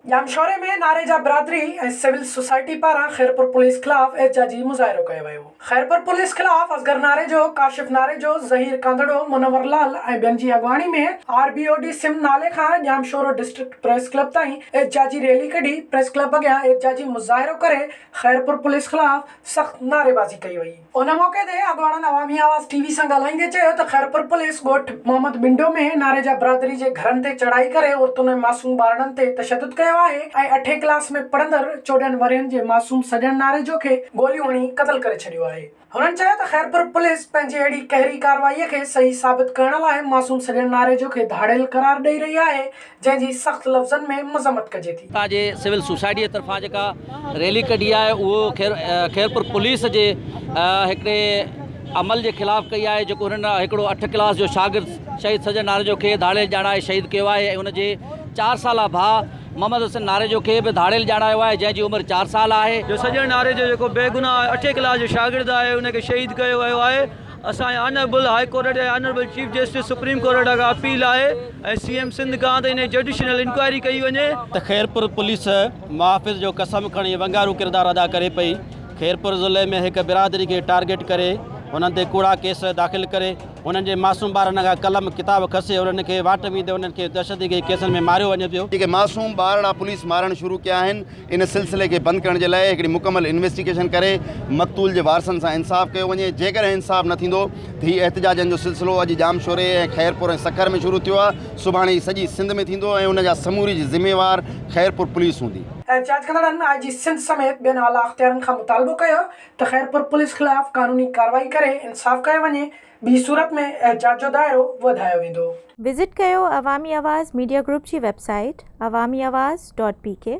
जामशोरे में नारेजा बिरादरी ऐं सिविल सोसाइटी पारां खैरपुर पुलिस खिलाफ़ एहतजाजी मुज़ाहिरो कयो वियो। खैरपुर पुलिस खिलाफ़ असगर नारेजो, काशिफ नारेजो, ज़हीर कांदड़ो, मुनव्वर लाल ऐं ॿियनि जी अॻवानी में RBOD सिम नाले खां जामशोरो डिस्ट्रिक्ट प्रेस क्लब ताईं एहतजाजी रैली कढी प्रेस क्लब अॻियां एहतजाजी मुज़ाहिरो करे खैरपुर पुलिस खिलाफ़ सख़्त नारेबाज़ी कई वई। उन मौक़े ते अॻवाननि अवामी आवाज़ TV सां ॻाल्हाईंदे चयो त खैरपुर पुलिस ॻोठ मोहम्मद बिंडो में नारेजा बिरादरी जे घरनि ते चढ़ाई करे औरतुनि ऐं मासूम ॿारनि ते तशदुद कयो आहे ऐं 8 क्लास में पढ़ंदड़ 14 वरनि जे मासूम सजन नारेजो खे गोलियूं हणी क़त्ल करे छॾियो आहे। हुननि चयो त खैरपुर पुलिस पंहिंजी अहिड़ी कहरी कार्रवाईअ खे सही साबित करण लाइ मासूम सजन नारेजो खे धाड़ेल करार ॾेई रही आहे, जंहिंजी सख़्त लफ़्ज़नि में मज़म्मत कजे थी। जे सिविल सोसाइटी तरफ़ां जेका रैली कढी आहे उहो खैरपुर पुलिस जे हिकिड़े अमल के खिलाफ़ कई है, जो हुननि हिकिड़ो 8 क्लास जो शागिर्द शहीद सजन नारेजो खे धाड़ेल ॼाणाए शहीद किया है। उनके 4 साल भाउ मोहम्मद हुसैन नारेजो खे भी धाड़ेल ॼाणायो है, जैसी उम्र 4 साल है। जो सजन नारेजो जो बेगुनाह 8 क्लास जो शागिर्द है, उनके शहीद किया वियो है। असां ऑनरेबल हाई कोर्ट ऐं honourable chief justice supreme court का अपील है CM सिंध का इन जुडिशल इंक्वायरी कई वने। खैरपुर पुलिस मुहाफ़िज़ जो कसम खणी वंगारू किरदार अदा करे पई। खैरपुर ज़िले में एक बिरादरी के टारगेट करे उन्हनि ते कूड़ा केस दाख़िल करे उन्हनि जे मासूम ॿारनि खां कलम किताब खसे उन्हनि खे वाट वींदे उन्हनि खे दहशती के केसनि में मारियो वञे पियो। जेके मासूम ॿार पुलिस मारण शुरू किया आहिनि, इन सिलसिले के बंदि करण जे लाइ हिकिड़ी मुकमल इन्वेस्टिगेशन करे मक़तूल जे वारसनि सां इंसाफ़ कयो वञे। जेकॾहिं इंसाफ़ न थींदो त हीउ एहतजाजनि जो सिलसिलो अॼु जामशोरे ऐं खैरपुर ऐं सखर में शुरू थियो आहे, सुभाणे ही सॼी सिंध में थींदो ऐं उनजा समूरी ज़िम्मेवार खैरपुर पुलिस हूंदी। एहतजाज कंदड़नि IG सिंध समेत ॿियनि आला अख़्तियारनि खां मुतालबो कयो त खैरपुर पुलिस खिलाफ़ कानूनी कार्रवाई करे इंसाफ़ कयो वञे, ॿी सूरत में एहतजाज जो दायरो वधायो वेंदो। विज़िट कयो अवामी आवाज़ मीडिया ग्रुप जी वेबसाइट awamiawaz.pk।